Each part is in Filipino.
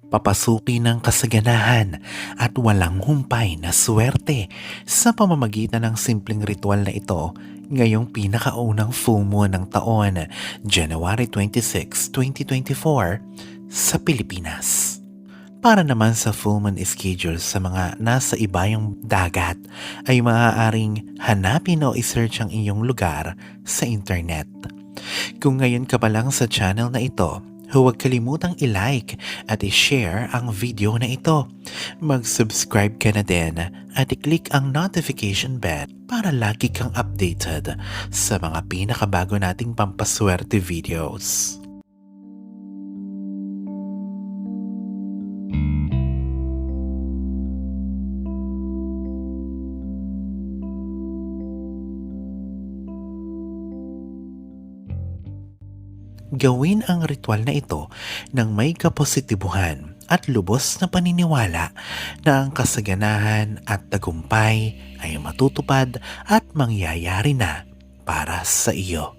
papasukin ng kasaganahan at walang humpay na swerte sa pamamagitan ng simpleng ritual na ito ngayong pinakaunang full moon ng taon, January 26, 2024 sa Pilipinas. Para naman sa full moon schedule sa mga nasa ibayong dagat ay maaaring hanapin o isearch ang iyong lugar sa internet. Kung ngayon ka pa lang sa channel na ito, huwag kalimutang i-like at i-share ang video na ito. Mag-subscribe ka na din at i-click ang notification bell para lagi kang updated sa mga pinakabago nating pampaswerte videos. Gawin ang ritual na ito ng may kapositibuhan at lubos na paniniwala na ang kasaganahan at tagumpay ay matutupad at mangyayari na para sa iyo.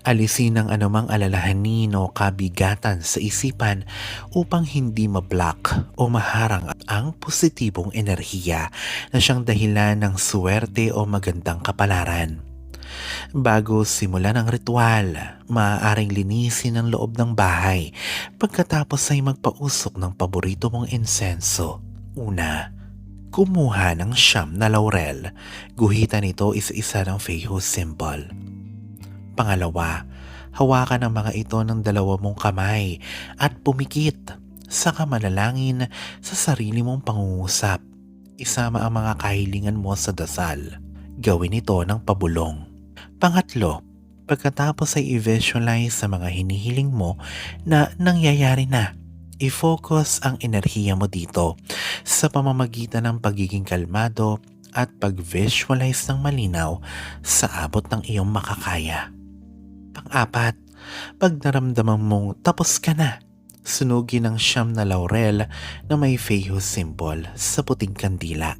Alisin ang anumang alalahanin o kabigatan sa isipan upang hindi ma-block o maharang ang positibong enerhiya na siyang dahilan ng swerte o magandang kapalaran. Bago simulan ang ritual, maaaring linisin ang loob ng bahay pagkatapos ay magpausok ng paborito mong insenso. Una, kumuha ng siyam na laurel. Guhitan ito isa-isa ng Feiho symbol. Pangalawa, hawakan ang mga ito ng dalawa mong kamay at pumikit. Saka manalangin sa sarili mong pangungusap. Isama ang mga kahilingan mo sa dasal. Gawin ito ng pabulong. Pangatlo, pagkatapos ay i-visualize sa mga hinihiling mo na nangyayari na. I-focus ang enerhiya mo dito sa pamamagitan ng pagiging kalmado at pag-visualize ng malinaw sa abot ng iyong makakaya. Pang-apat, pag naramdaman mong tapos ka na, sunugin ang siyam na laurel na may Feiho symbol sa puting kandila.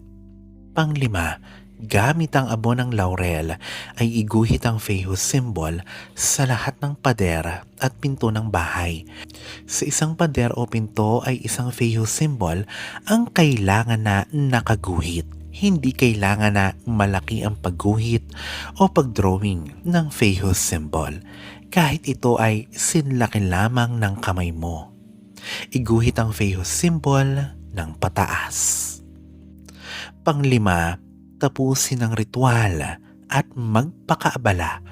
Panglima, gamit ang abo ng laurel ay iguhit ang Feiho symbol sa lahat ng pader at pinto ng bahay. Sa isang pader o pinto ay isang Feiho symbol ang kailangan na nakaguhit. Hindi kailangan na malaki ang pagguhit o pagdrawing ng Feiho symbol. Kahit ito ay sinlaki lamang ng kamay mo. Iguhit ang Feiho symbol ng pataas. Panglima, tapusin ang ritual at magpakaabala.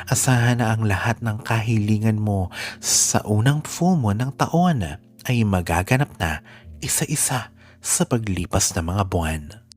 Asahan na ang lahat ng kahilingan mo sa unang full moon ng taon ay magaganap na isa-isa sa paglipas ng mga buwan.